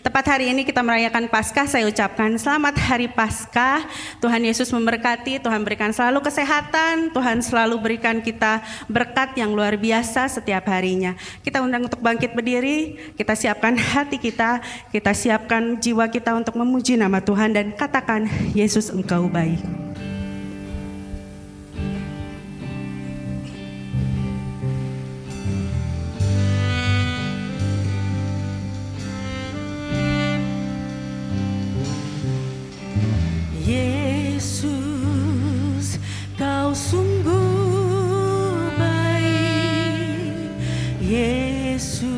Tepat hari ini kita merayakan Paskah, saya ucapkan selamat hari Paskah. Tuhan Yesus memberkati, Tuhan berikan selalu kesehatan, Tuhan selalu berikan kita berkat yang luar biasa setiap harinya. Kita undang untuk bangkit berdiri, kita siapkan hati kita siapkan jiwa kita untuk memuji nama Tuhan dan katakan, Yesus Engkau baik. Yesus, Kau sungguh baik. Yesus,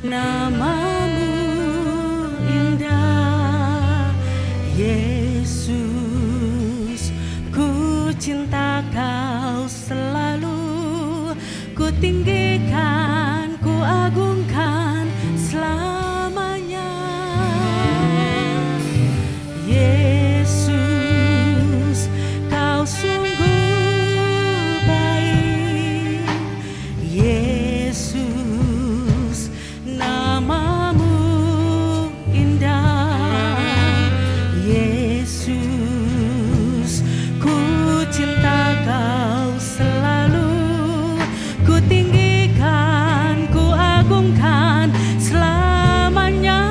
namamu indah. Yesus, ku cinta Kau selalu, ku tinggikan, ku agungkan selamanya. Yesus, Kau sungguh baik. Yesus, namamu indah. Yesus, ku cinta Kau selalu, ku tinggikan, ku agungkan selamanya.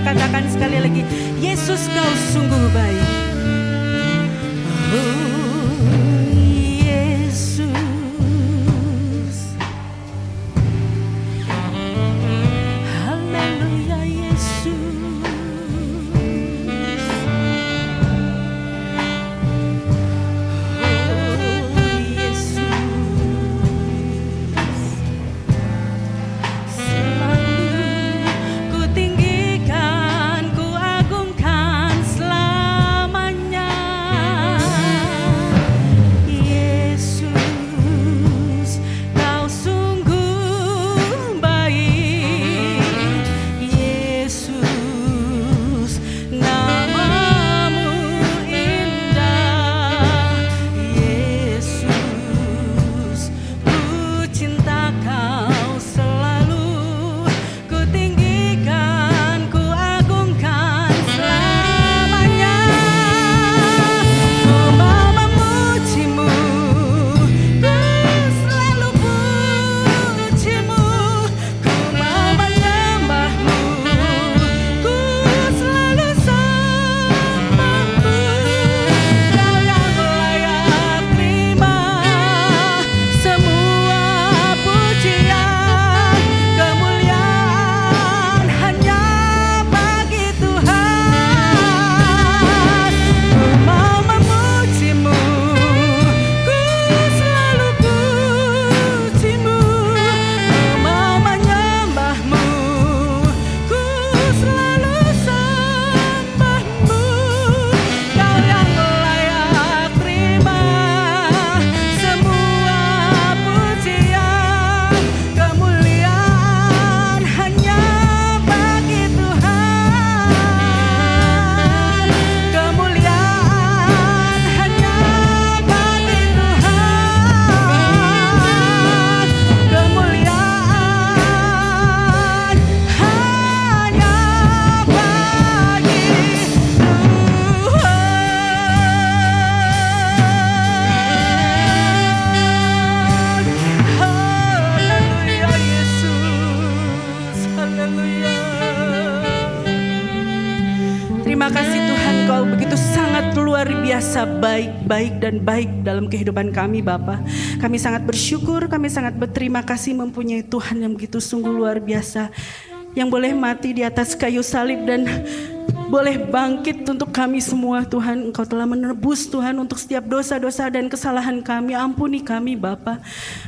Katakan sekali lagi, Yesus Kau sungguh baik. Oh, Yesus. Haleluya Yesus. Oh, Yesus. Terima kasih Tuhan, Kau begitu sangat luar biasa baik dan baik dalam kehidupan kami Bapa. Kami sangat bersyukur, kami sangat berterima kasih mempunyai Tuhan yang begitu sungguh luar biasa, yang boleh mati di atas kayu salib dan boleh bangkit untuk kami semua Tuhan. Engkau telah menebus Tuhan untuk setiap dosa-dosa dan kesalahan kami. Ampuni kami Bapa.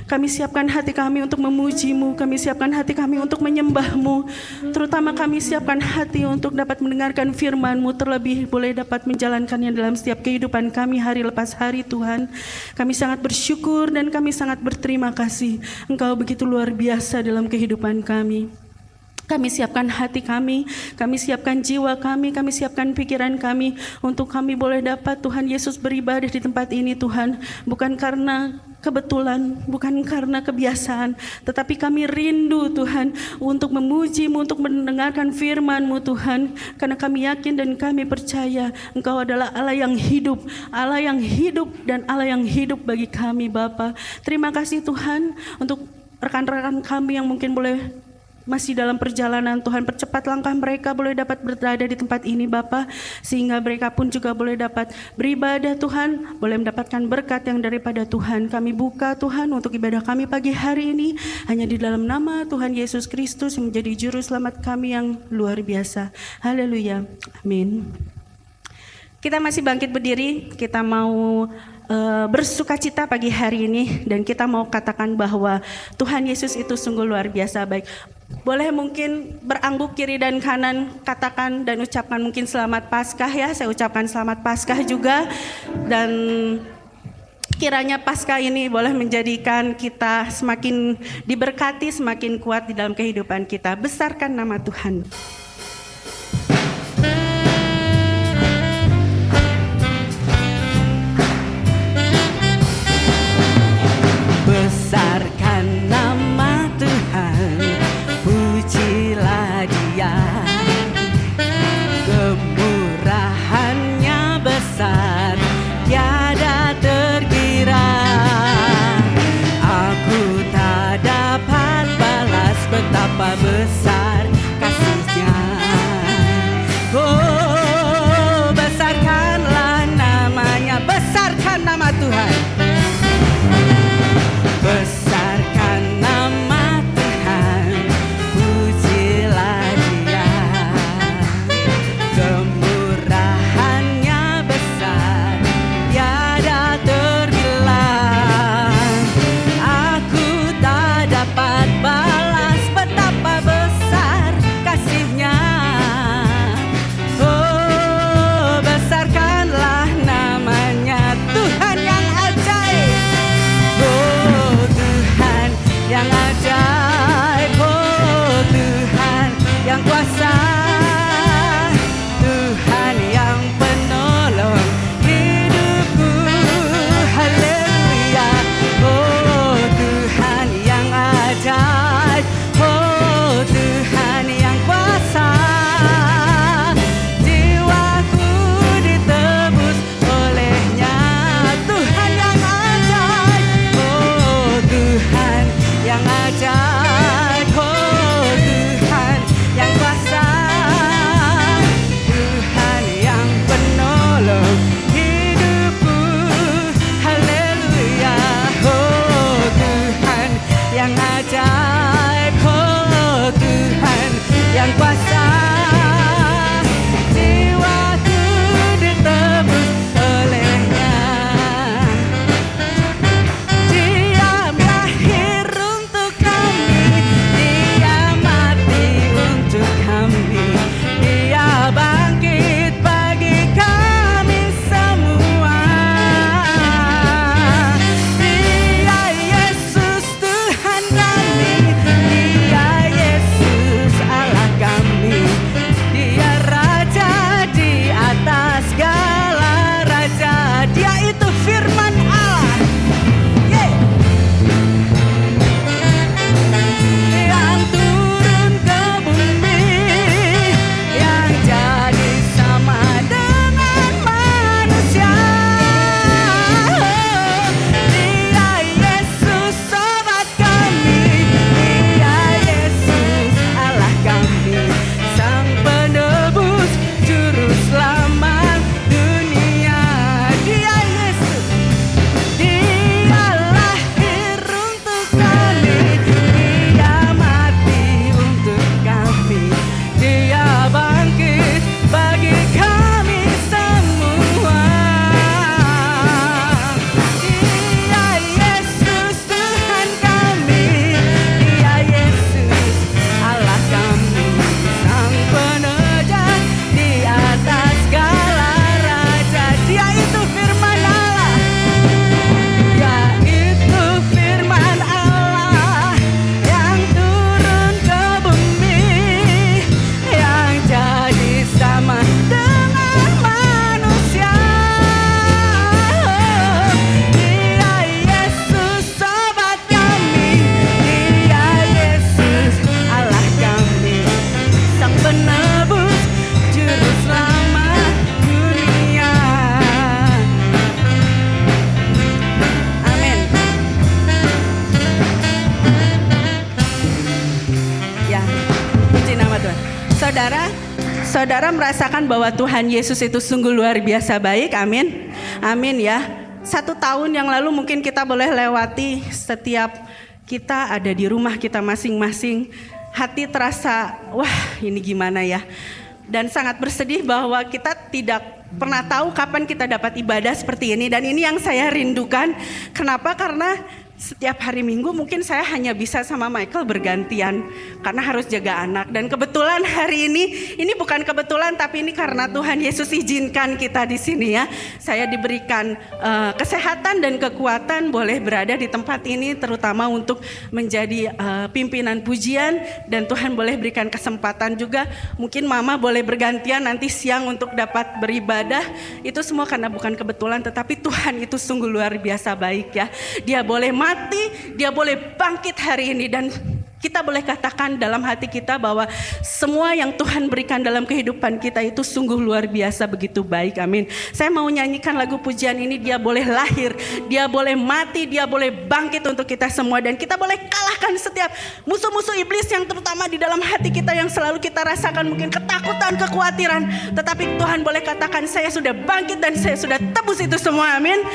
Kami siapkan hati kami untuk memuji-Mu, kami siapkan hati kami untuk menyembah-Mu. Terutama kami siapkan hati untuk dapat mendengarkan firman-Mu, terlebih boleh dapat menjalankannya dalam setiap kehidupan kami hari lepas hari Tuhan. Kami sangat bersyukur dan kami sangat berterima kasih. Engkau begitu luar biasa dalam kehidupan kami. Kami siapkan hati kami siapkan jiwa kami siapkan pikiran kami untuk kami boleh dapat Tuhan Yesus beribadah di tempat ini Tuhan. Bukan karena kebetulan, bukan karena kebiasaan, tetapi kami rindu Tuhan untuk memuji-Mu, untuk mendengarkan firman-Mu Tuhan. Karena kami yakin dan kami percaya Engkau adalah Allah yang hidup dan Allah yang hidup bagi kami Bapa. Terima kasih Tuhan untuk rekan-rekan kami yang mungkin boleh masih dalam perjalanan Tuhan, percepat langkah mereka boleh dapat berada di tempat ini Bapa, sehingga mereka pun juga boleh dapat beribadah Tuhan, boleh mendapatkan berkat yang daripada Tuhan. Kami buka Tuhan untuk ibadah kami pagi hari ini hanya di dalam nama Tuhan Yesus Kristus yang menjadi juru selamat kami yang luar biasa. Haleluya, amin. Kita masih bangkit berdiri, kita mau bersukacita pagi hari ini, dan kita mau katakan bahwa Tuhan Yesus itu sungguh luar biasa baik. Boleh mungkin berangguk kiri dan kanan, katakan dan ucapkan mungkin selamat Paskah ya. Saya ucapkan selamat Paskah juga, dan kiranya Paskah ini boleh menjadikan kita semakin diberkati, semakin kuat di dalam kehidupan kita. Besarkan nama Tuhan. Besarkan nama Tuhan, pujilah Dia. Kemurahannya besar, tiada terkira. Aku tak dapat balas betapa besar kasih-Nya. Saudara merasakan bahwa Tuhan Yesus itu sungguh luar biasa baik, amin. Amin ya. 1 tahun yang lalu mungkin kita boleh lewati, setiap kita ada di rumah kita masing-masing, hati terasa, wah ini gimana ya. Dan sangat bersedih bahwa kita tidak pernah tahu kapan kita dapat ibadah seperti ini. Dan ini yang saya rindukan. Kenapa? Karena setiap hari Minggu mungkin saya hanya bisa sama Michael bergantian karena harus jaga anak. Dan kebetulan hari ini bukan kebetulan tapi ini karena Tuhan Yesus izinkan kita di sini ya. Saya diberikan kesehatan dan kekuatan boleh berada di tempat ini, terutama untuk menjadi pimpinan pujian, dan Tuhan boleh berikan kesempatan juga mungkin mama boleh bergantian nanti siang untuk dapat beribadah. Itu semua karena bukan kebetulan, tetapi Tuhan itu sungguh luar biasa baik ya. Dia boleh mati, dia boleh bangkit hari ini, dan kita boleh katakan dalam hati kita bahwa semua yang Tuhan berikan dalam kehidupan kita itu sungguh luar biasa, begitu baik, amin. Saya mau nyanyikan lagu pujian ini, dia boleh lahir, dia boleh mati, dia boleh bangkit untuk kita semua, dan kita boleh kalahkan setiap musuh-musuh iblis yang terutama di dalam hati kita yang selalu kita rasakan mungkin ketakutan, kekhawatiran, tetapi Tuhan boleh katakan saya sudah bangkit dan saya sudah tebus itu semua, amin.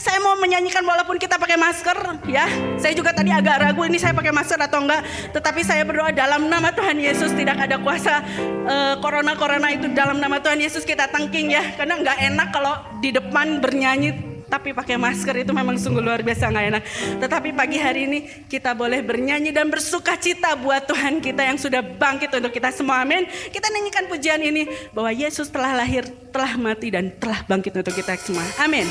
Saya mau menyanyikan walaupun kita pakai masker ya. Saya juga tadi agak ragu ini saya pakai masker atau enggak. Tetapi saya berdoa dalam nama Tuhan Yesus, tidak ada kuasa corona itu, dalam nama Tuhan Yesus kita tangking ya. Karena enggak enak kalau di depan bernyanyi tapi pakai masker, itu memang sungguh luar biasa enggak enak. Tetapi pagi hari ini kita boleh bernyanyi dan bersuka cita buat Tuhan kita yang sudah bangkit untuk kita semua, amin. Kita nyanyikan pujian ini bahwa Yesus telah lahir, telah mati, dan telah bangkit untuk kita semua, amin.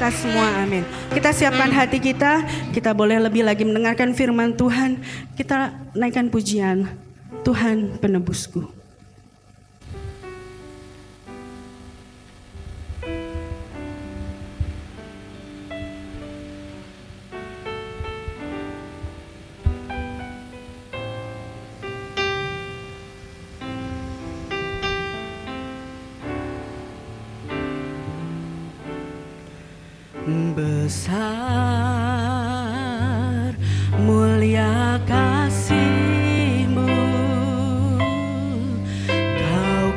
Semua, amin. Kita siapkan hati kita boleh lebih lagi mendengarkan firman Tuhan. Kita naikkan pujian, Tuhan penebusku. Besar mulia kasih-Mu, Kau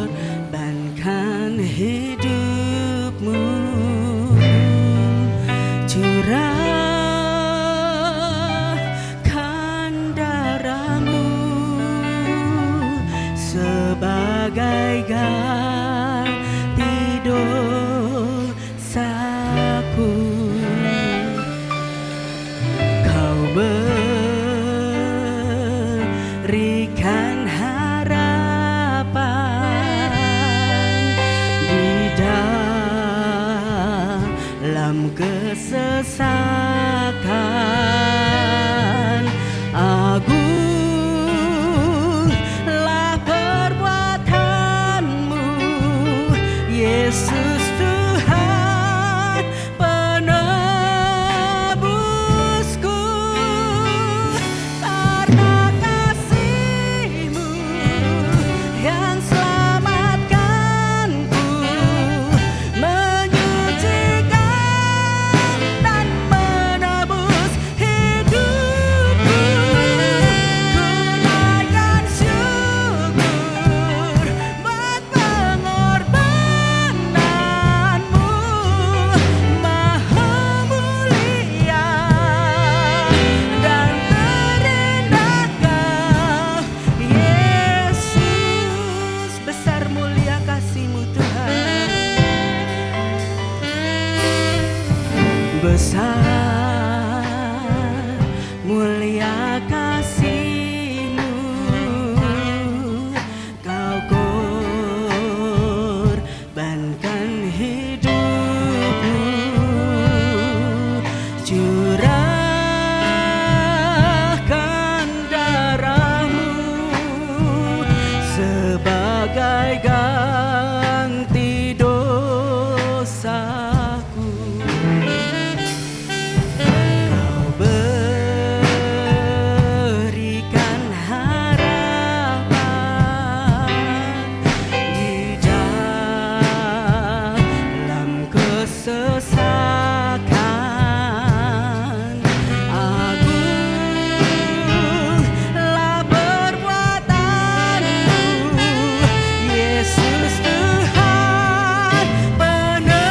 korbankan hidup-Mu, curahkan darah-Mu sebagai ganti dosaku. Kau berikan harapan di dalam kesesakan. Agunglah perbuatan-Mu, Yesus Tuhan penebusku. Karena kasih-Mu sebagai ganti dosaku. Kau berikan harapan di dalam kesesakan. Agunglah perbuatanmu, Yesus Tuhan penebusku.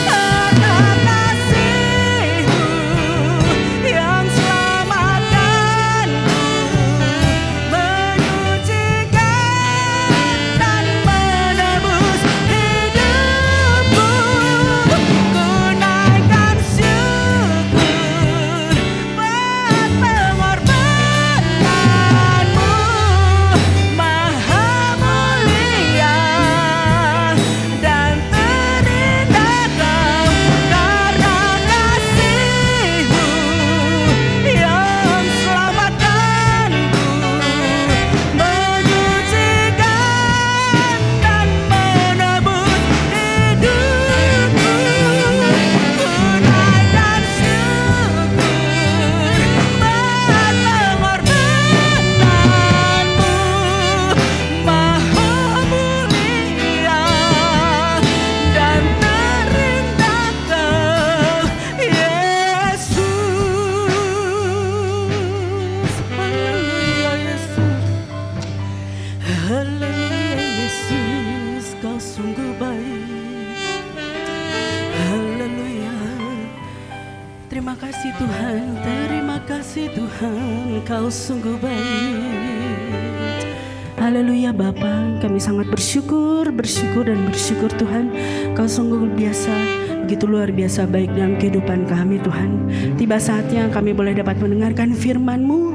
Karena kasih-Mu yang selamatkanku, menyucikan dan menebus hidupku. Ku naikkan syukur buat pengorbananmu, Maha mulia dan terindah Kau. Karena kasih-Mu yang selamatkanku, menyucikan dan menebus hidupku. Ku naikkan syukur buat pengorbananmu, Maha mulia dan terindah Kau, Yesus. Haleluya Yesus, haleluya Yesus, Kau sungguh baik. Haleluya. Terima kasih Tuhan, terima kasih Tuhan, Kau sungguh baik. Haleluya Bapa, kami sangat bersyukur dan bersyukur Tuhan. Kau sungguh biasa, begitu luar biasa baik dalam kehidupan kami Tuhan. Tiba saatnya kami boleh dapat mendengarkan firman-Mu.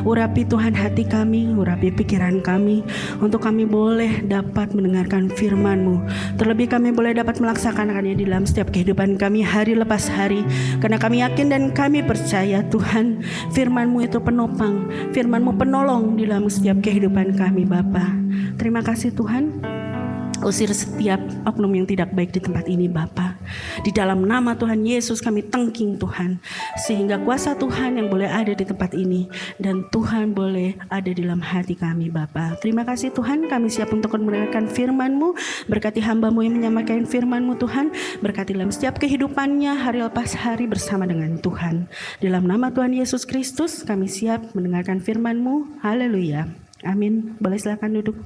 Urapi Tuhan hati kami, urapi pikiran kami, untuk kami boleh dapat mendengarkan firman-Mu. Terlebih kami boleh dapat melaksanakannya di dalam setiap kehidupan kami hari lepas hari. Karena kami yakin dan kami percaya Tuhan, firman-Mu itu penopang, firman-Mu penolong di dalam setiap kehidupan kami Bapa. Terima kasih Tuhan. Usir setiap oknum yang tidak baik di tempat ini Bapa. Di dalam nama Tuhan Yesus kami tengking Tuhan, sehingga kuasa Tuhan yang boleh ada di tempat ini, dan Tuhan boleh ada di dalam hati kami Bapa. Terima kasih Tuhan, kami siap untuk mendengarkan firman-Mu. Berkati hamba-Mu yang menyampaikan firman-Mu Tuhan. Berkati dalam setiap kehidupannya hari lepas hari bersama dengan Tuhan. Di dalam nama Tuhan Yesus Kristus kami siap mendengarkan firman-Mu. Haleluya. Amin. Boleh silakan duduk.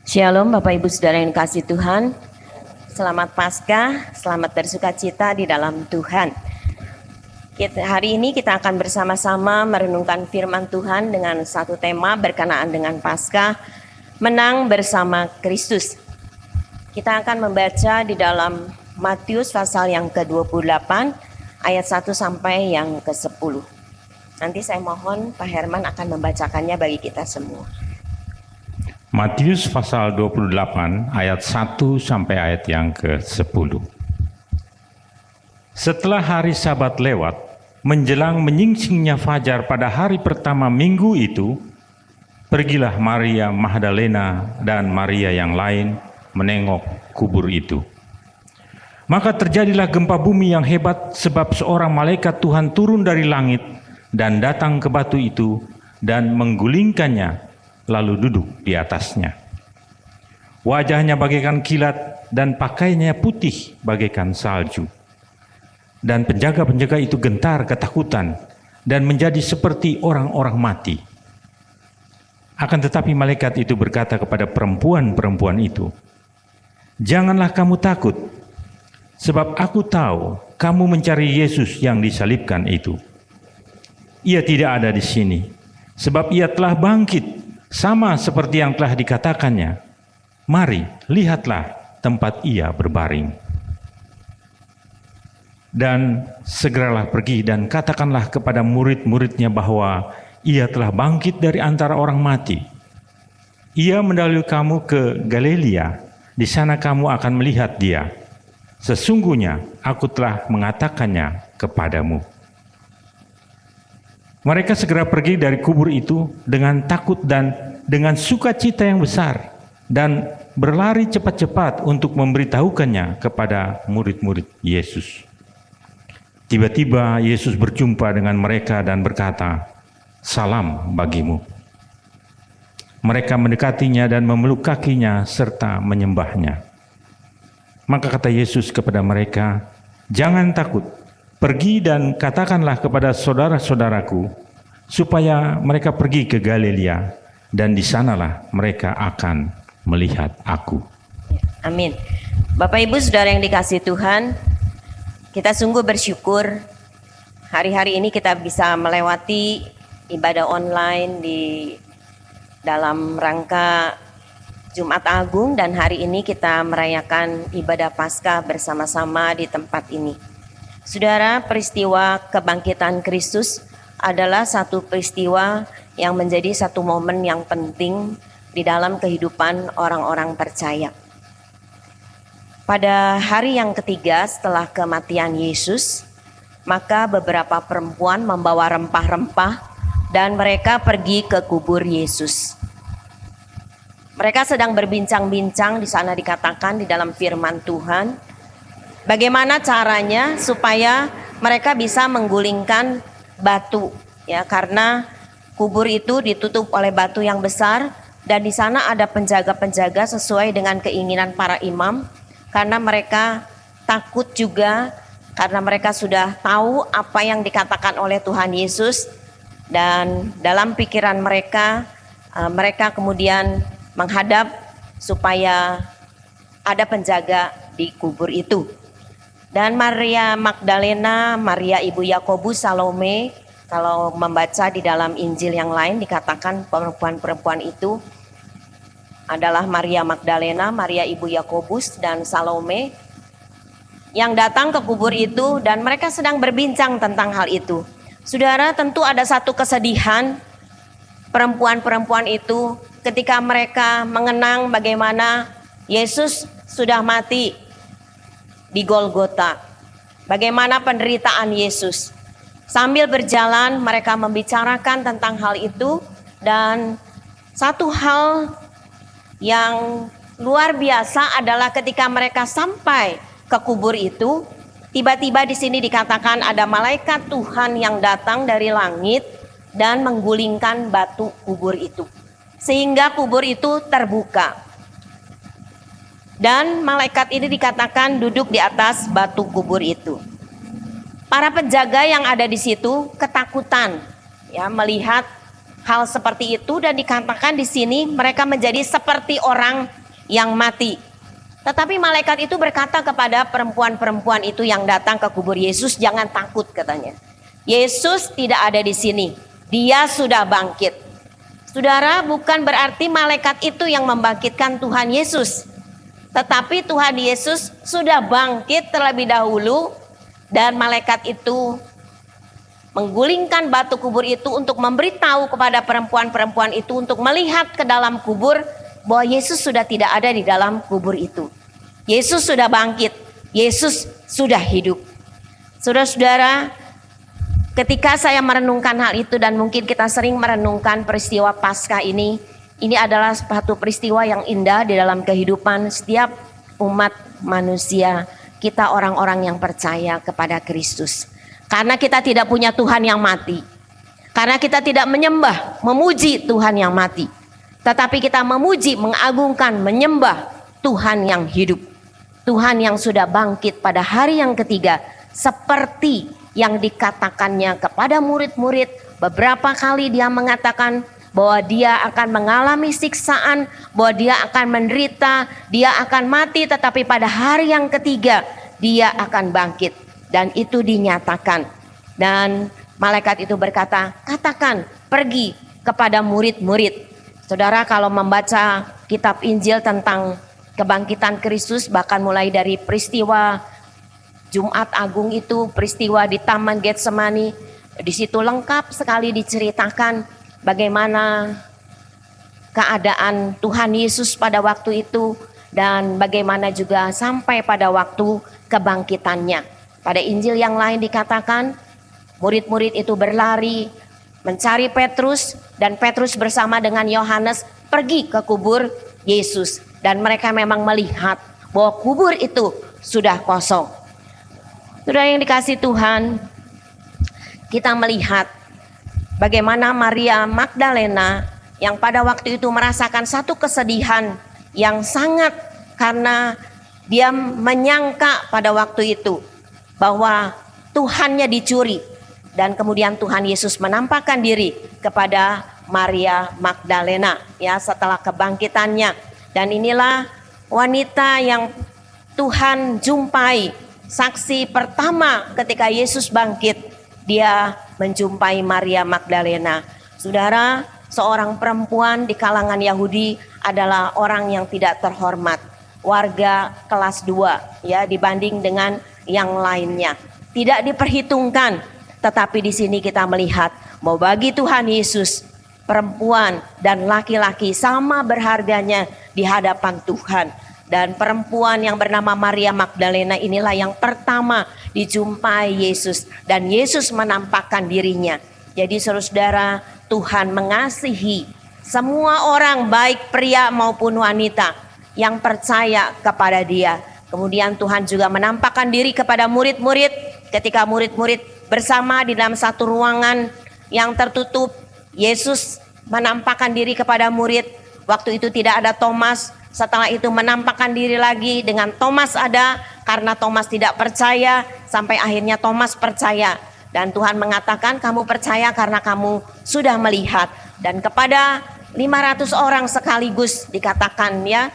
Shalom Bapak Ibu Saudara yang dikasihi Tuhan. Selamat Paskah, selamat bersukacita di dalam Tuhan. Hari ini kita akan bersama-sama merenungkan firman Tuhan dengan satu tema berkenaan dengan Paskah, menang bersama Kristus. Kita akan membaca di dalam Matius pasal yang ke-28 ayat 1 sampai yang ke-10. Nanti saya mohon Pak Herman akan membacakannya bagi kita semua. Matius pasal 28 ayat 1 sampai ayat yang ke-10. Setelah hari Sabat lewat, menjelang menyingsingnya fajar pada hari pertama minggu itu, pergilah Maria Magdalena dan Maria yang lain menengok kubur itu. Maka terjadilah gempa bumi yang hebat, sebab seorang malaikat Tuhan turun dari langit dan datang ke batu itu dan menggulingkannya, lalu duduk di atasnya. Wajahnya bagaikan kilat dan pakaiannya putih bagaikan salju. Dan penjaga-penjaga itu gentar ketakutan dan menjadi seperti orang-orang mati. Akan tetapi malaikat itu berkata kepada perempuan-perempuan itu, "Janganlah kamu takut, sebab aku tahu kamu mencari Yesus yang disalibkan itu. Ia tidak ada di sini, sebab ia telah bangkit, sama seperti yang telah dikatakannya. Mari, lihatlah tempat ia berbaring. Dan segeralah pergi dan katakanlah kepada murid-muridnya bahwa ia telah bangkit dari antara orang mati. Ia mendahului kamu ke Galilea, di sana kamu akan melihat dia. Sesungguhnya aku telah mengatakannya kepadamu. Mereka segera pergi dari kubur itu dengan takut dan dengan sukacita yang besar, dan berlari cepat-cepat untuk memberitahukannya kepada murid-murid Yesus. Tiba-tiba Yesus berjumpa dengan mereka dan berkata, "Salam bagimu." Mereka mendekatinya dan memeluk kakinya serta menyembahnya. Maka kata Yesus kepada mereka, "Jangan takut. Pergi dan katakanlah kepada saudara-saudaraku, supaya mereka pergi ke Galilea, dan di sanalah mereka akan melihat aku." Amin. Bapak Ibu Saudara yang dikasihi Tuhan, kita sungguh bersyukur hari-hari ini kita bisa melewati ibadah online di dalam rangka Jumat Agung, dan hari ini kita merayakan ibadah Paskah bersama-sama di tempat ini. Saudara, peristiwa kebangkitan Kristus adalah satu peristiwa yang menjadi satu momen yang penting di dalam kehidupan orang-orang percaya. Pada hari yang ketiga setelah kematian Yesus, maka beberapa perempuan membawa rempah-rempah dan mereka pergi ke kubur Yesus. Mereka sedang berbincang-bincang, di sana dikatakan di dalam firman Tuhan, bagaimana caranya supaya mereka bisa menggulingkan batu, ya, karena kubur itu ditutup oleh batu yang besar dan di sana ada penjaga-penjaga sesuai dengan keinginan para imam, karena mereka takut juga karena mereka sudah tahu apa yang dikatakan oleh Tuhan Yesus, dan dalam pikiran mereka mereka kemudian menghadap supaya ada penjaga di kubur itu. Dan Maria Magdalena, Maria ibu Yakobus, Salome, kalau membaca di dalam Injil yang lain dikatakan perempuan-perempuan itu adalah Maria Magdalena, Maria ibu Yakobus, dan Salome yang datang ke kubur itu, dan mereka sedang berbincang tentang hal itu. Saudara, tentu ada satu kesedihan perempuan-perempuan itu ketika mereka mengenang bagaimana Yesus sudah mati di Golgota, bagaimana penderitaan Yesus. Sambil berjalan mereka membicarakan tentang hal itu, dan satu hal yang luar biasa adalah ketika mereka sampai ke kubur itu, tiba-tiba di sini dikatakan ada malaikat Tuhan yang datang dari langit dan menggulingkan batu kubur itu, sehingga kubur itu terbuka. Dan malaikat ini dikatakan duduk di atas batu kubur itu. Para penjaga yang ada di situ ketakutan, ya, melihat hal seperti itu, dan dikatakan di sini mereka menjadi seperti orang yang mati. Tetapi malaikat itu berkata kepada perempuan-perempuan itu yang datang ke kubur Yesus, "Jangan takut," katanya. "Yesus tidak ada di sini. Dia sudah bangkit." Saudara, bukan berarti malaikat itu yang membangkitkan Tuhan Yesus, tetapi Tuhan Yesus sudah bangkit terlebih dahulu, dan malaikat itu menggulingkan batu kubur itu untuk memberitahu kepada perempuan-perempuan itu untuk melihat ke dalam kubur bahwa Yesus sudah tidak ada di dalam kubur itu. Yesus sudah bangkit, Yesus sudah hidup. Saudara-saudara, ketika saya merenungkan hal itu, dan mungkin kita sering merenungkan peristiwa Paskah ini adalah suatu peristiwa yang indah di dalam kehidupan setiap umat manusia, kita orang-orang yang percaya kepada Kristus. Karena kita tidak punya Tuhan yang mati, karena kita tidak menyembah, memuji Tuhan yang mati, tetapi kita memuji, mengagungkan, menyembah Tuhan yang hidup, Tuhan yang sudah bangkit pada hari yang ketiga, seperti yang dikatakannya kepada murid-murid. Beberapa kali dia mengatakan bahwa dia akan mengalami siksaan, bahwa dia akan menderita, dia akan mati, tetapi pada hari yang ketiga dia akan bangkit. Dan itu dinyatakan. Dan malaikat itu berkata, "Katakan, pergi kepada murid-murid." Saudara, kalau membaca kitab Injil tentang kebangkitan Kristus, bahkan mulai dari peristiwa Jumat Agung itu, peristiwa di Taman Getsemani, di situ lengkap sekali diceritakan bagaimana keadaan Tuhan Yesus pada waktu itu, dan bagaimana juga sampai pada waktu kebangkitannya. Pada Injil yang lain dikatakan murid-murid itu berlari mencari Petrus, dan Petrus bersama dengan Yohanes pergi ke kubur Yesus, dan mereka memang melihat bahwa kubur itu sudah kosong. Saudara yang dikasihi Tuhan, kita melihat bagaimana Maria Magdalena yang pada waktu itu merasakan satu kesedihan yang sangat, karena dia menyangka pada waktu itu bahwa Tuhannya dicuri, dan kemudian Tuhan Yesus menampakkan diri kepada Maria Magdalena ya setelah kebangkitannya. Dan inilah wanita yang Tuhan jumpai, saksi pertama ketika Yesus bangkit, dia menjumpai Maria Magdalena. Saudara, seorang perempuan di kalangan Yahudi adalah orang yang tidak terhormat, warga kelas 2 ya dibanding dengan yang lainnya. Tidak diperhitungkan. Tetapi di sini kita melihat bahwa bagi Tuhan Yesus, perempuan dan laki-laki sama berharganya di hadapan Tuhan. Dan perempuan yang bernama Maria Magdalena inilah yang pertama dijumpai Yesus, dan Yesus menampakkan dirinya. Jadi saudara, Tuhan mengasihi semua orang, baik pria maupun wanita yang percaya kepada Dia. Kemudian Tuhan juga menampakkan diri kepada murid-murid ketika murid-murid bersama di dalam satu ruangan yang tertutup. Yesus menampakkan diri kepada murid. Waktu itu tidak ada Thomas. Setelah itu menampakkan diri lagi dengan Thomas ada, karena Thomas tidak percaya, sampai akhirnya Thomas percaya. Dan Tuhan mengatakan, kamu percaya karena kamu sudah melihat. Dan kepada 500 orang sekaligus dikatakan ya,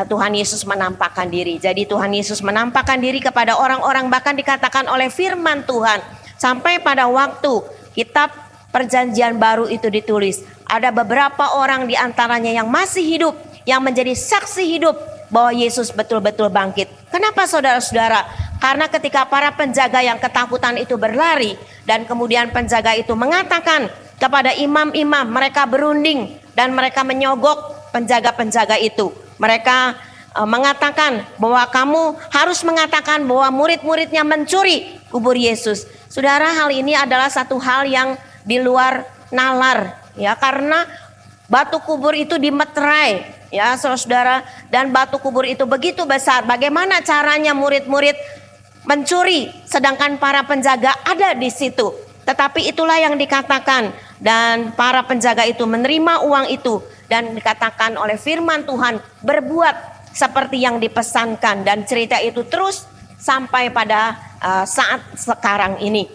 Tuhan Yesus menampakkan diri. Jadi Tuhan Yesus menampakkan diri kepada orang-orang, bahkan dikatakan oleh firman Tuhan, sampai pada waktu kitab Perjanjian Baru itu ditulis, ada beberapa orang di antaranya yang masih hidup, yang menjadi saksi hidup bahwa Yesus betul-betul bangkit. Kenapa saudara-saudara? Karena ketika para penjaga yang ketakutan itu berlari, dan kemudian penjaga itu mengatakan kepada imam-imam, mereka berunding dan mereka menyogok penjaga-penjaga itu. Mereka mengatakan bahwa kamu harus mengatakan bahwa murid-muridnya mencuri kubur Yesus. Saudara, hal ini adalah satu hal yang di luar nalar ya, karena batu kubur itu dimeterai ya saudara, dan batu kubur itu begitu besar. Bagaimana caranya murid-murid mencuri sedangkan para penjaga ada di situ? Tetapi itulah yang dikatakan, dan para penjaga itu menerima uang itu, dan dikatakan oleh firman Tuhan berbuat seperti yang dipesankan, dan cerita itu terus sampai pada saat sekarang ini.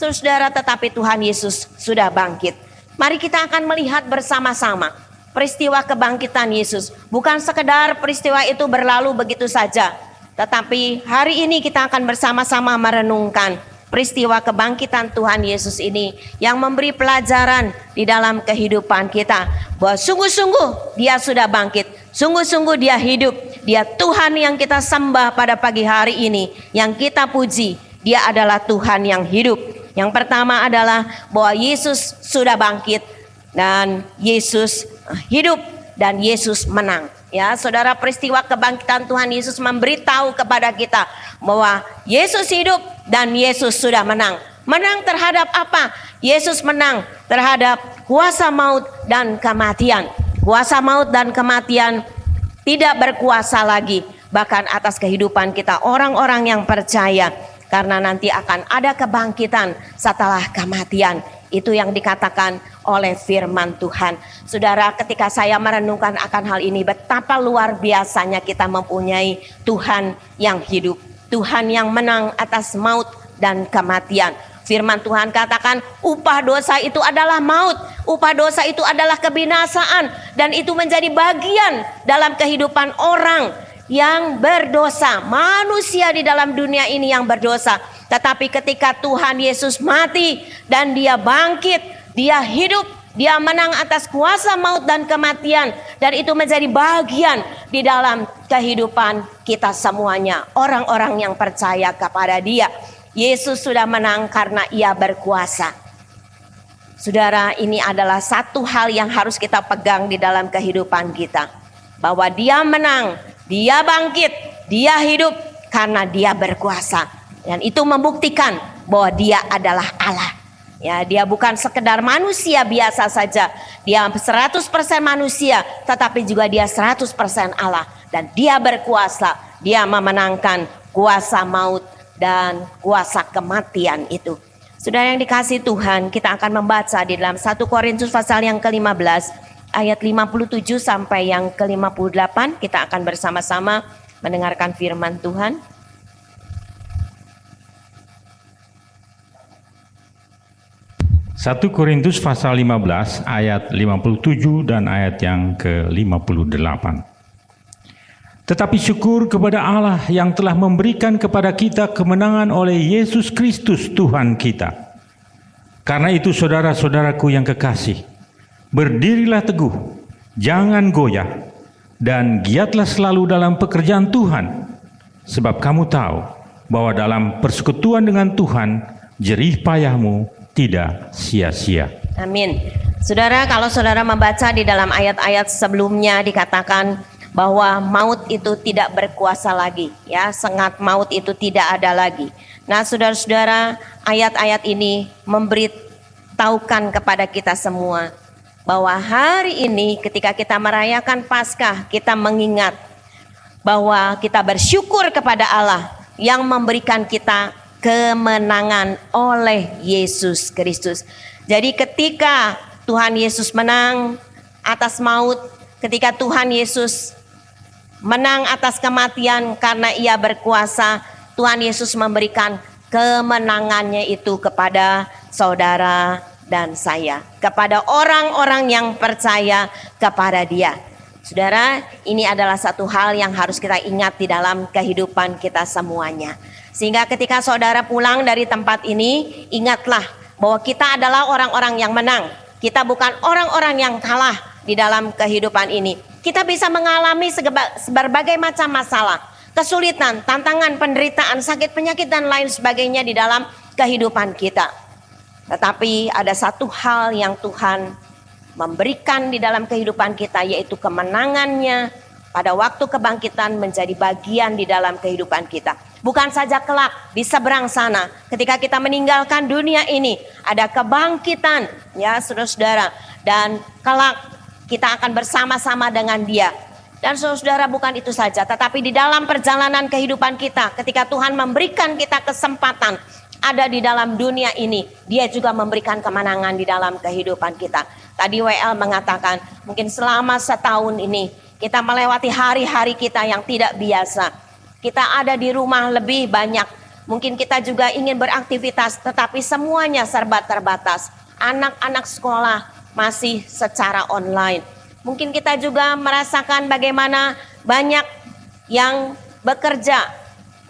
Saudara, tetapi Tuhan Yesus sudah bangkit. Mari kita akan melihat bersama-sama peristiwa kebangkitan Yesus. Bukan sekedar peristiwa itu berlalu begitu saja, tetapi hari ini kita akan bersama-sama merenungkan peristiwa kebangkitan Tuhan Yesus ini yang memberi pelajaran di dalam kehidupan kita, bahwa sungguh-sungguh Dia sudah bangkit, sungguh-sungguh Dia hidup. Dia Tuhan yang kita sembah pada pagi hari ini, yang kita puji. Dia adalah Tuhan yang hidup. Yang pertama adalah bahwa Yesus sudah bangkit dan Yesus hidup dan Yesus menang. Ya, saudara, peristiwa kebangkitan Tuhan Yesus memberitahu kepada kita bahwa Yesus hidup dan Yesus sudah menang. Menang terhadap apa? Yesus menang terhadap kuasa maut dan kematian. Kuasa maut dan kematian tidak berkuasa lagi bahkan atas kehidupan kita orang-orang yang percaya, karena nanti akan ada kebangkitan setelah kematian. Itu yang dikatakan oleh firman Tuhan. Saudara, ketika saya merenungkan akan hal ini, betapa luar biasanya kita mempunyai Tuhan yang hidup, Tuhan yang menang atas maut dan kematian. Firman Tuhan katakan upah dosa itu adalah maut, upah dosa itu adalah kebinasaan, dan itu menjadi bagian dalam kehidupan orang yang berdosa, manusia di dalam dunia ini yang berdosa. Tetapi ketika Tuhan Yesus mati dan Dia bangkit, Dia hidup, Dia menang atas kuasa maut dan kematian, dan itu menjadi bagian di dalam kehidupan kita semuanya, orang-orang yang percaya kepada Dia. Yesus sudah menang karena Ia berkuasa. Saudara, ini adalah satu hal yang harus kita pegang di dalam kehidupan kita, bahwa Dia menang, Dia bangkit, dia hidup karena dia berkuasa. Dan itu membuktikan bahwa dia adalah Allah. Ya, dia bukan sekedar manusia biasa saja. Dia 100% manusia, tetapi juga dia 100% Allah. Dan dia berkuasa, dia memenangkan kuasa maut dan kuasa kematian itu. Saudara yang dikasihi Tuhan, kita akan membaca di dalam 1 Korintus pasal yang ke-15 ayat 57 sampai yang ke-58. Kita akan bersama-sama mendengarkan firman Tuhan. Satu Korintus pasal 15 ayat 57 dan ayat yang ke-58. Tetapi syukur kepada Allah yang telah memberikan kepada kita kemenangan oleh Yesus Kristus Tuhan kita. Karena itu saudara-saudaraku yang kekasih, berdirilah teguh, jangan goyah, dan giatlah selalu dalam pekerjaan Tuhan. Sebab kamu tahu bahwa dalam persekutuan dengan Tuhan, jerih payahmu tidak sia-sia. Amin. Saudara, kalau saudara membaca di dalam ayat-ayat sebelumnya dikatakan bahwa maut itu tidak berkuasa lagi, ya, sengat maut itu tidak ada lagi. Nah, saudara-saudara, ayat-ayat ini memberitahukan kepada kita semua bahwa hari ini ketika kita merayakan Paskah, kita mengingat bahwa kita bersyukur kepada Allah yang memberikan kita kemenangan oleh Yesus Kristus. Jadi ketika Tuhan Yesus menang atas maut, ketika Tuhan Yesus menang atas kematian karena ia berkuasa, Tuhan Yesus memberikan kemenangannya itu kepada saudara dan saya, kepada orang-orang yang percaya kepada Dia. Saudara, ini adalah satu hal yang harus kita ingat di dalam kehidupan kita semuanya. Sehingga ketika saudara pulang dari tempat ini, ingatlah bahwa kita adalah orang-orang yang menang. Kita bukan orang-orang yang kalah di dalam kehidupan ini. Kita bisa mengalami berbagai macam masalah, kesulitan, tantangan, penderitaan, sakit, penyakit, dan lain sebagainya di dalam kehidupan kita. Tetapi ada satu hal yang Tuhan memberikan di dalam kehidupan kita, yaitu kemenangannya pada waktu kebangkitan menjadi bagian di dalam kehidupan kita. Bukan saja kelak di seberang sana, ketika kita meninggalkan dunia ini, ada kebangkitan, ya saudara-saudara, dan kelak kita akan bersama-sama dengan Dia. Dan saudara, bukan itu saja, tetapi di dalam perjalanan kehidupan kita, ketika Tuhan memberikan kita kesempatan ada di dalam dunia ini, Dia juga memberikan kemenangan di dalam kehidupan kita. Tadi WL mengatakan, mungkin selama setahun ini kita melewati hari-hari kita yang tidak biasa. Kita ada di rumah lebih banyak. Mungkin kita juga ingin beraktivitas, tetapi semuanya serba terbatas. Anak-anak sekolah masih secara online. Mungkin kita juga merasakan bagaimana banyak yang bekerja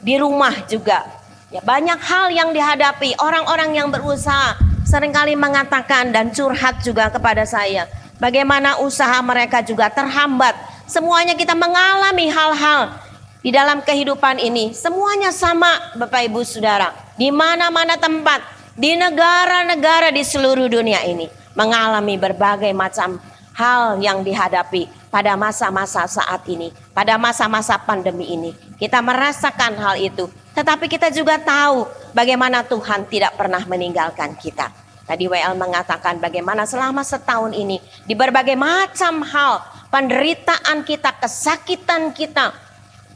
di rumah juga. Ya, banyak hal yang dihadapi. Orang-orang yang berusaha seringkali mengatakan dan curhat juga kepada saya, bagaimana usaha mereka juga terhambat. Semuanya kita mengalami hal-hal di dalam kehidupan ini. Semuanya sama, Bapak Ibu Saudara. Di mana-mana tempat, di negara-negara di seluruh dunia ini mengalami berbagai macam hal yang dihadapi pada masa-masa saat ini, pada masa-masa pandemi ini. Kita merasakan hal itu, tetapi kita juga tahu bagaimana Tuhan tidak pernah meninggalkan kita. Tadi WL mengatakan bagaimana selama setahun ini di berbagai macam hal, penderitaan kita, kesakitan kita,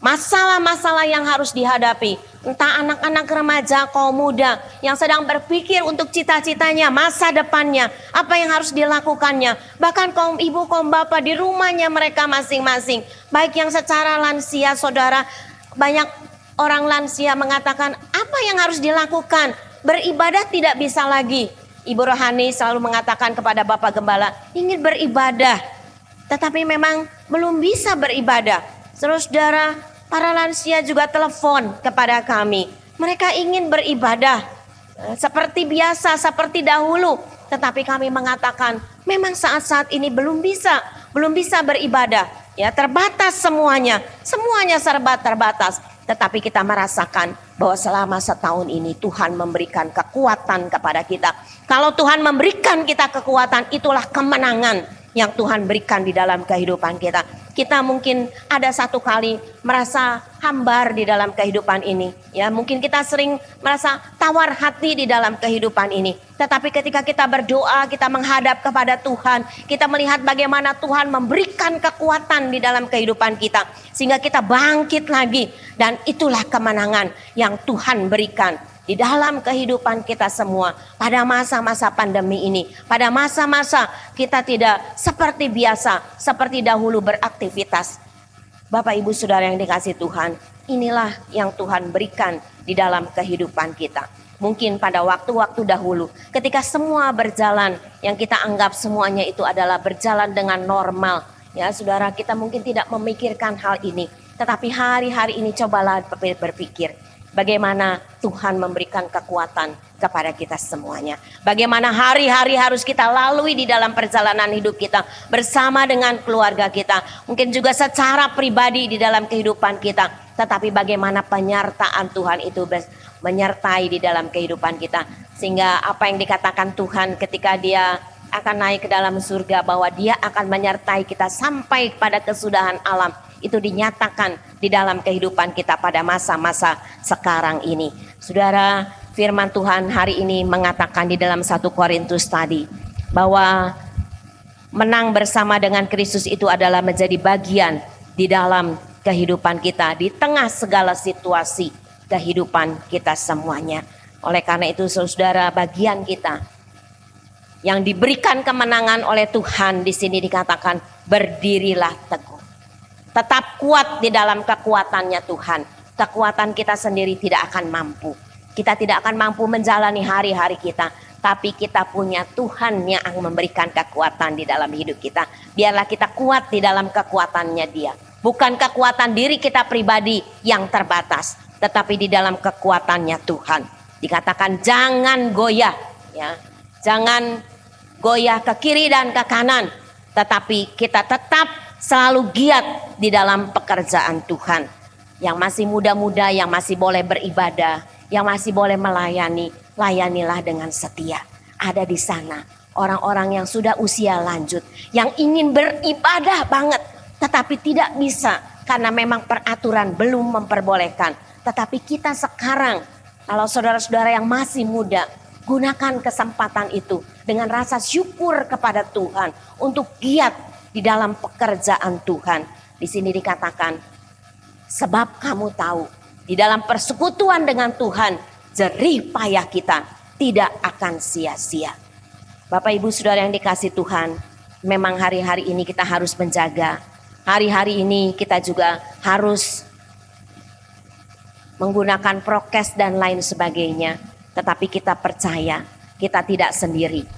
masalah-masalah yang harus dihadapi, entah anak-anak remaja, kaum muda yang sedang berpikir untuk cita-citanya, masa depannya, apa yang harus dilakukannya. Bahkan kaum ibu, kaum bapak di rumahnya mereka masing-masing, baik yang secara lansia, saudara, banyak orang lansia mengatakan apa yang harus dilakukan, beribadah tidak bisa lagi. Ibu rohani selalu mengatakan kepada Bapak Gembala, ingin beribadah, tetapi memang belum bisa beribadah. Saudara, para lansia juga telepon kepada kami. Mereka ingin beribadah seperti biasa, seperti dahulu. Tetapi kami mengatakan memang saat-saat ini belum bisa beribadah. Ya, terbatas semuanya serba terbatas. Tetapi kita merasakan bahwa selama setahun ini Tuhan memberikan kekuatan kepada kita. Kalau Tuhan memberikan kita kekuatan, itulah kemenangan yang Tuhan berikan di dalam kehidupan kita. Kita mungkin ada satu kali merasa hambar di dalam kehidupan ini. Ya, mungkin kita sering merasa tawar hati di dalam kehidupan ini. Tetapi ketika kita berdoa, kita menghadap kepada Tuhan, kita melihat bagaimana Tuhan memberikan kekuatan di dalam kehidupan kita. Sehingga kita bangkit lagi. Dan itulah kemenangan yang Tuhan berikan di dalam kehidupan kita semua pada masa-masa pandemi ini. Pada masa-masa kita tidak seperti biasa, seperti dahulu beraktivitas. Bapak Ibu Saudara yang dikasihi Tuhan, inilah yang Tuhan berikan di dalam kehidupan kita. Mungkin pada waktu-waktu dahulu ketika semua berjalan, yang kita anggap semuanya itu adalah berjalan dengan normal. Ya saudara, kita mungkin tidak memikirkan hal ini. Tetapi hari-hari ini cobalah berpikir. Bagaimana Tuhan memberikan kekuatan kepada kita semuanya. Bagaimana hari-hari harus kita lalui di dalam perjalanan hidup kita bersama dengan keluarga kita. Mungkin juga secara pribadi di dalam kehidupan kita. Tetapi bagaimana penyertaan Tuhan itu menyertai di dalam kehidupan kita. Sehingga apa yang dikatakan Tuhan ketika Dia akan naik ke dalam surga, bahwa Dia akan menyertai kita sampai pada kesudahan alam. Itu dinyatakan di dalam kehidupan kita pada masa-masa sekarang ini. Saudara, firman Tuhan hari ini mengatakan di dalam 1 Korintus tadi, bahwa menang bersama dengan Kristus itu adalah menjadi bagian di dalam kehidupan kita, di tengah segala situasi kehidupan kita semuanya. Oleh karena itu saudara, bagian kita yang diberikan kemenangan oleh Tuhan di sini dikatakan, berdirilah teguh. Tetap kuat di dalam kekuatannya Tuhan. Kekuatan kita sendiri tidak akan mampu. Kita tidak akan mampu menjalani hari-hari kita. Tapi kita punya Tuhan yang memberikan kekuatan di dalam hidup kita. Biarlah kita kuat di dalam kekuatannya Dia. Bukan kekuatan diri kita pribadi yang terbatas. Tetapi di dalam kekuatannya Tuhan. Dikatakan jangan goyah. Ya. Jangan goyah ke kiri dan ke kanan. Tetapi kita tetap selalu giat di dalam pekerjaan Tuhan. Yang masih muda-muda, yang masih boleh beribadah, yang masih boleh melayani, layanilah dengan setia. Ada di sana orang-orang yang sudah usia lanjut, yang ingin beribadah banget, tetapi tidak bisa karena memang peraturan belum memperbolehkan. Tetapi kita sekarang, kalau saudara-saudara yang masih muda, gunakan kesempatan itu dengan rasa syukur kepada Tuhan untuk giat di dalam pekerjaan Tuhan. Di sini dikatakan, sebab kamu tahu di dalam persekutuan dengan Tuhan, jerih payah kita tidak akan sia-sia. Bapak Ibu Saudara yang dikasihi Tuhan, memang hari-hari ini kita harus menjaga. Hari-hari ini kita juga harus menggunakan prokes dan lain sebagainya. Tetapi kita percaya kita tidak sendiri.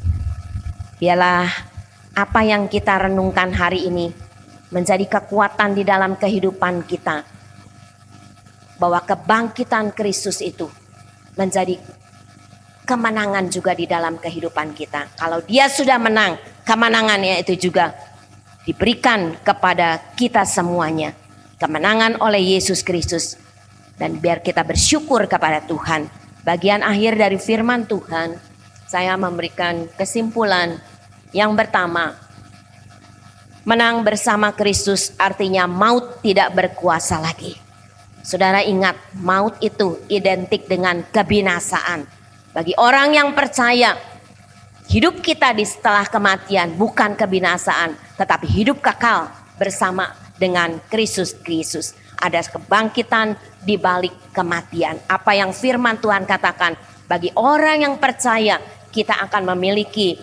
Biarlah apa yang kita renungkan hari ini menjadi kekuatan di dalam kehidupan kita. Bahwa kebangkitan Kristus itu menjadi kemenangan juga di dalam kehidupan kita. Kalau Dia sudah menang, kemenangannya itu juga diberikan kepada kita semuanya. Kemenangan oleh Yesus Kristus. Dan biar kita bersyukur kepada Tuhan. Bagian akhir dari firman Tuhan, saya memberikan kesimpulan. Yang pertama, menang bersama Kristus artinya maut tidak berkuasa lagi. Saudara ingat, maut itu identik dengan kebinasaan. Bagi orang yang percaya, hidup kita di setelah kematian bukan kebinasaan, tetapi hidup kekal bersama dengan Kristus. Ada kebangkitan di balik kematian. Apa yang firman Tuhan katakan, bagi orang yang percaya, kita akan memiliki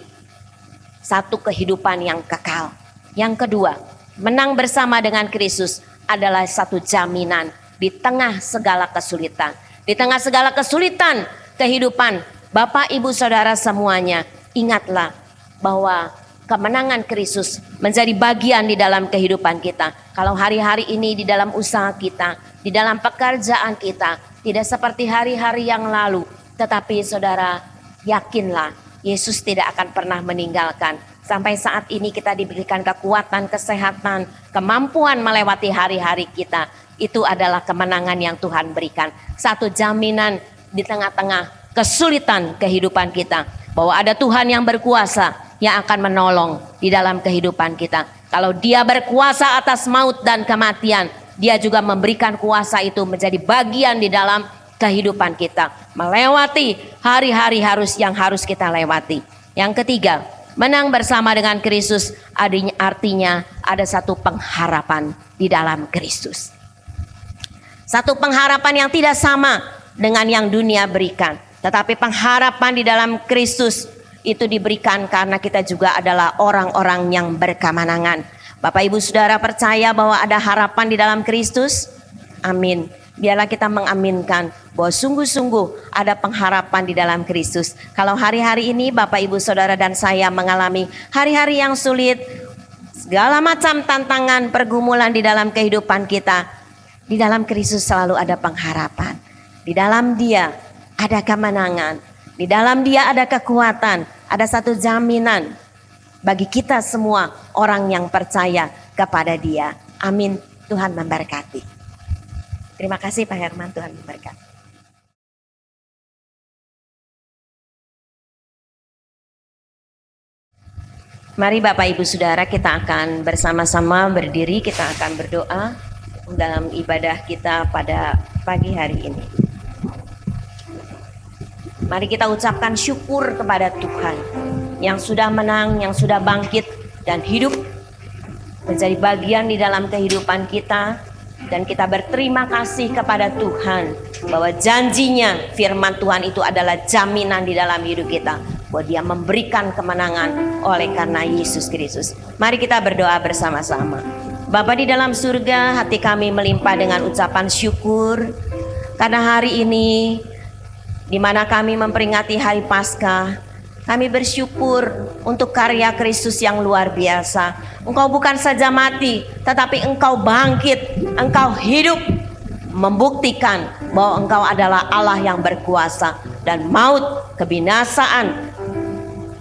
satu kehidupan yang kekal. Yang kedua, menang bersama dengan Kristus adalah satu jaminan di tengah segala kesulitan. Di tengah segala kesulitan kehidupan, Bapak Ibu Saudara semuanya, ingatlah bahwa kemenangan Kristus menjadi bagian di dalam kehidupan kita. Kalau hari-hari ini di dalam usaha kita, di dalam pekerjaan kita, tidak seperti hari-hari yang lalu. Tetapi saudara, yakinlah Yesus tidak akan pernah meninggalkan. Sampai saat ini kita diberikan kekuatan, kesehatan, kemampuan melewati hari-hari kita. Itu adalah kemenangan yang Tuhan berikan. Satu jaminan di tengah-tengah kesulitan kehidupan kita. Bahwa ada Tuhan yang berkuasa yang akan menolong di dalam kehidupan kita. Kalau Dia berkuasa atas maut dan kematian, Dia juga memberikan kuasa itu menjadi bagian di dalam kehidupan kita, melewati hari-hari yang harus kita lewati. Yang ketiga, menang bersama dengan Kristus artinya ada satu pengharapan di dalam Kristus. Satu pengharapan yang tidak sama dengan yang dunia berikan, tetapi pengharapan di dalam Kristus itu diberikan karena kita juga adalah orang-orang yang berkemenangan. Bapak Ibu Saudara percaya bahwa ada harapan di dalam Kristus? Amin. Biarlah kita mengaminkan bahwa sungguh-sungguh ada pengharapan di dalam Kristus. Kalau hari-hari ini Bapak Ibu Saudara dan saya mengalami hari-hari yang sulit, segala macam tantangan, pergumulan di dalam kehidupan kita, di dalam Kristus selalu ada pengharapan. Di dalam Dia ada kemenangan, di dalam Dia ada kekuatan, ada satu jaminan bagi kita semua orang yang percaya kepada Dia. Amin. Tuhan memberkati. Terima kasih Pak Herman, Tuhan memberkati. Mari Bapak Ibu Saudara, kita akan bersama-sama berdiri, kita akan berdoa dalam ibadah kita pada pagi hari ini. Mari kita ucapkan syukur kepada Tuhan yang sudah menang, yang sudah bangkit dan hidup menjadi bagian di dalam kehidupan kita. Dan kita berterima kasih kepada Tuhan bahwa janjinya, firman Tuhan itu adalah jaminan di dalam hidup kita, bahwa Dia memberikan kemenangan oleh karena Yesus Kristus. Mari kita berdoa bersama-sama. Bapa di dalam surga, hati kami melimpah dengan ucapan syukur karena hari ini di mana kami memperingati hari Paskah. Kami bersyukur untuk karya Kristus yang luar biasa. Engkau bukan saja mati, tetapi Engkau bangkit, Engkau hidup, membuktikan bahwa Engkau adalah Allah yang berkuasa. Dan maut, kebinasaan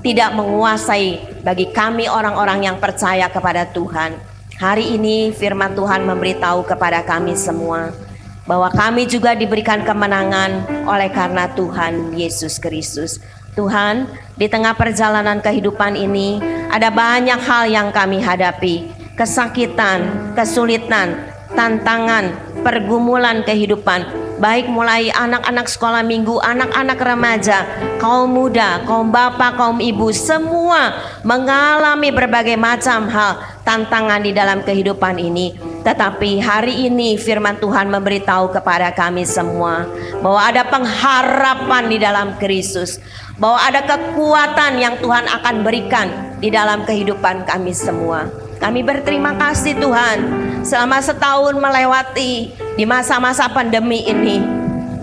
tidak menguasai bagi kami orang-orang yang percaya kepada Tuhan. Hari ini firman Tuhan memberitahu kepada kami semua bahwa kami juga diberikan kemenangan oleh karena Tuhan Yesus Kristus. Tuhan, di tengah perjalanan kehidupan ini ada banyak hal yang kami hadapi. Kesakitan, kesulitan, tantangan, pergumulan kehidupan. Baik mulai anak-anak sekolah minggu, anak-anak remaja, kaum muda, kaum bapak, kaum ibu, semua mengalami berbagai macam hal, tantangan di dalam kehidupan ini. Tetapi hari ini firman Tuhan memberitahu kepada kami semua bahwa ada pengharapan di dalam Kristus, bahwa ada kekuatan yang Tuhan akan berikan di dalam kehidupan kami semua. Kami berterima kasih Tuhan, selama setahun melewati di masa-masa pandemi ini,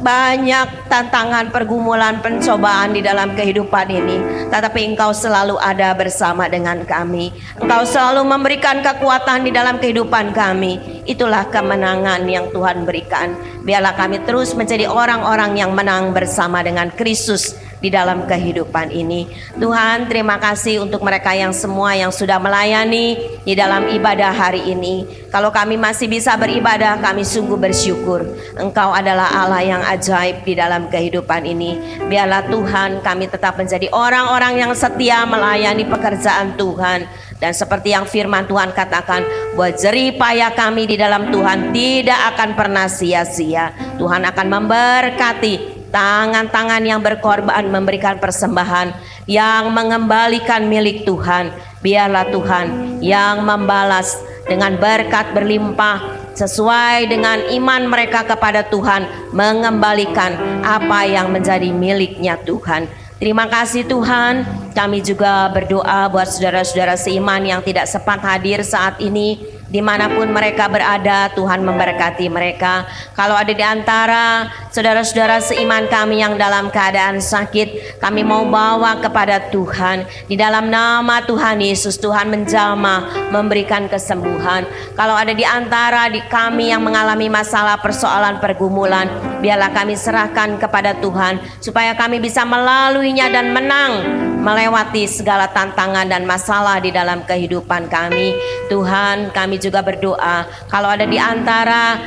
banyak tantangan, pergumulan, pencobaan di dalam kehidupan ini, tetapi Engkau selalu ada bersama dengan kami. Engkau selalu memberikan kekuatan di dalam kehidupan kami. Itulah kemenangan yang Tuhan berikan. Biarlah kami terus menjadi orang-orang yang menang bersama dengan Kristus di dalam kehidupan ini. Tuhan, terima kasih untuk mereka yang semua yang sudah melayani di dalam ibadah hari ini. Kalau kami masih bisa beribadah, kami sungguh bersyukur. Engkau adalah Allah yang ajaib di dalam kehidupan ini. Biarlah Tuhan, kami tetap menjadi orang-orang yang setia melayani pekerjaan Tuhan. Dan seperti yang firman Tuhan katakan, bahwa jerih payah kami di dalam Tuhan tidak akan pernah sia-sia. Tuhan akan memberkati tangan-tangan yang berkorban memberikan persembahan, yang mengembalikan milik Tuhan. Biarlah Tuhan yang membalas dengan berkat berlimpah sesuai dengan iman mereka kepada Tuhan, mengembalikan apa yang menjadi miliknya Tuhan. Terima kasih Tuhan. Kami juga berdoa buat saudara-saudara seiman yang tidak sempat hadir saat ini, dimanapun mereka berada. Tuhan memberkati mereka. Kalau ada di antara saudara-saudara seiman kami yang dalam keadaan sakit, kami mau bawa kepada Tuhan. Di dalam nama Tuhan Yesus, Tuhan menjamah, memberikan kesembuhan. Kalau ada di antara kami yang mengalami masalah, persoalan, pergumulan, biarlah kami serahkan kepada Tuhan, supaya kami bisa melaluinya dan menang melewati segala tantangan dan masalah di dalam kehidupan kami. Tuhan, kami juga berdoa kalau ada di antara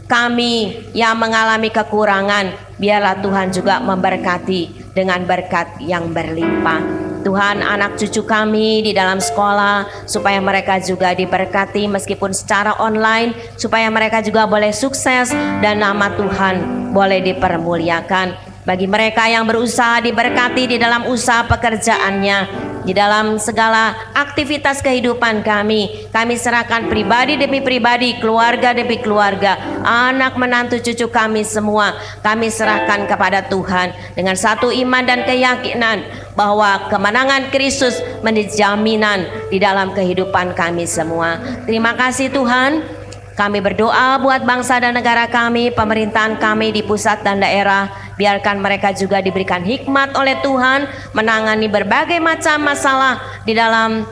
kami yang mengalami kekurangan, biarlah Tuhan juga memberkati dengan berkat yang berlimpah. Tuhan, anak cucu kami di dalam sekolah, supaya mereka juga diberkati meskipun secara online, supaya mereka juga boleh sukses dan nama Tuhan boleh dipermuliakan. Bagi mereka yang berusaha, diberkati di dalam usaha pekerjaannya, di dalam segala aktivitas kehidupan kami serahkan pribadi demi pribadi, keluarga demi keluarga, anak menantu cucu kami semua, kami serahkan kepada Tuhan dengan satu iman dan keyakinan bahwa kemenangan Kristus menjadi jaminan di dalam kehidupan kami semua. Terima kasih Tuhan. Kami berdoa buat bangsa dan negara kami, pemerintahan kami di pusat dan daerah. Biarkan mereka juga diberikan hikmat oleh Tuhan menangani berbagai macam masalah di dalam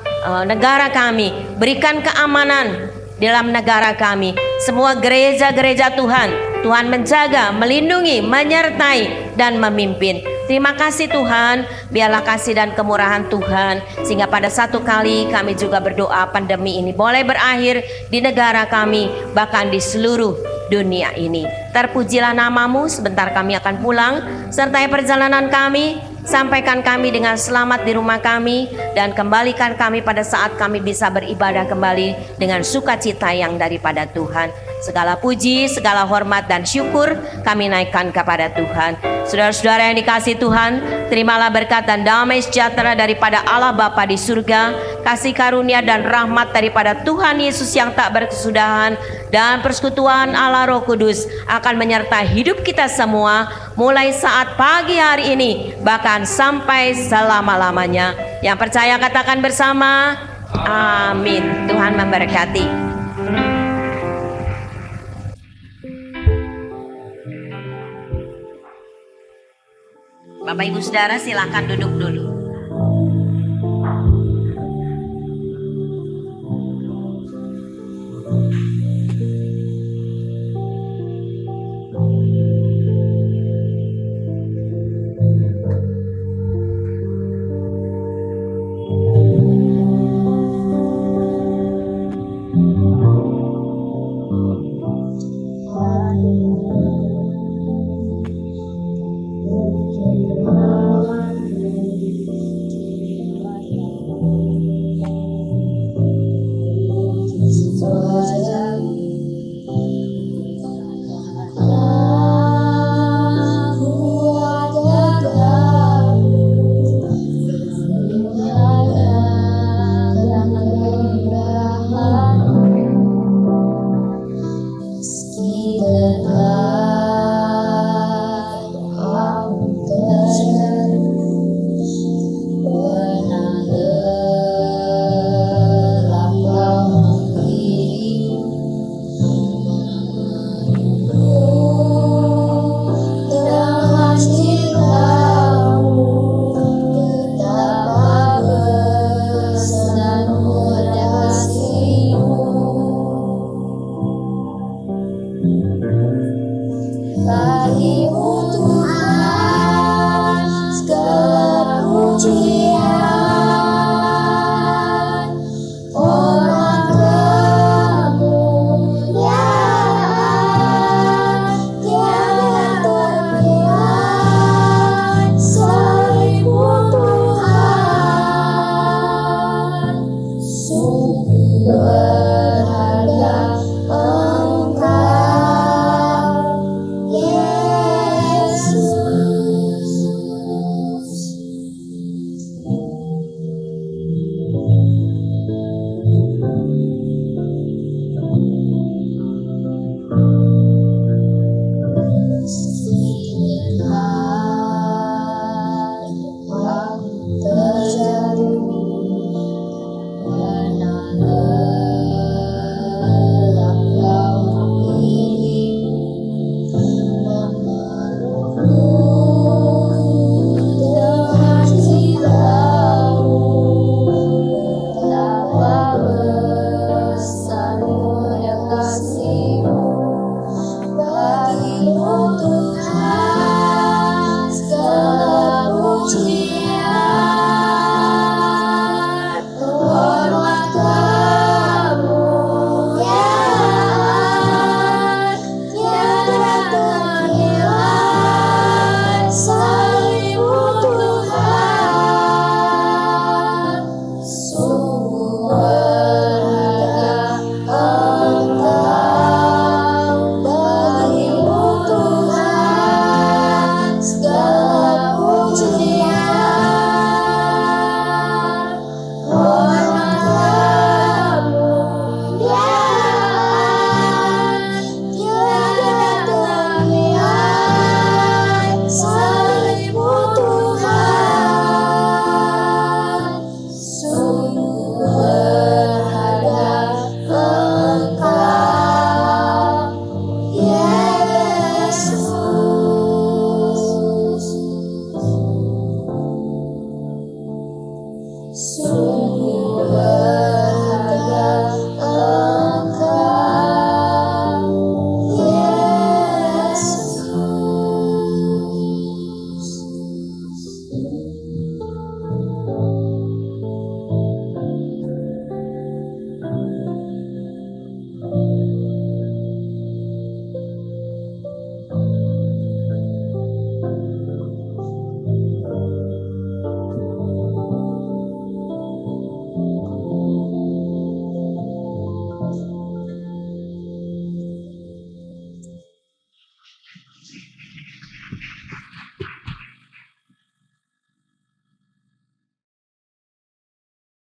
negara kami. Berikan keamanan di dalam negara kami. Semua gereja-gereja Tuhan menjaga, melindungi, menyertai dan memimpin. Terima kasih Tuhan, biarlah kasih dan kemurahan Tuhan, sehingga pada satu kali kami juga berdoa pandemi ini boleh berakhir di negara kami, bahkan di seluruh dunia ini. Terpujilah namamu. Sebentar kami akan pulang, sertai perjalanan kami, sampaikan kami dengan selamat di rumah kami, dan kembalikan kami pada saat kami bisa beribadah kembali dengan sukacita yang daripada Tuhan. Segala puji, segala hormat dan syukur kami naikkan kepada Tuhan. Saudara-saudara yang dikasihi Tuhan, terimalah berkat dan damai sejahtera daripada Allah Bapa di surga, kasih karunia dan rahmat daripada Tuhan Yesus yang tak berkesudahan, dan persekutuan Allah Roh Kudus akan menyertai hidup kita semua mulai saat pagi hari ini bahkan sampai selama-lamanya. Yang percaya katakan bersama, amin. Tuhan memberkati. Bapak Ibu Saudara silakan duduk dulu.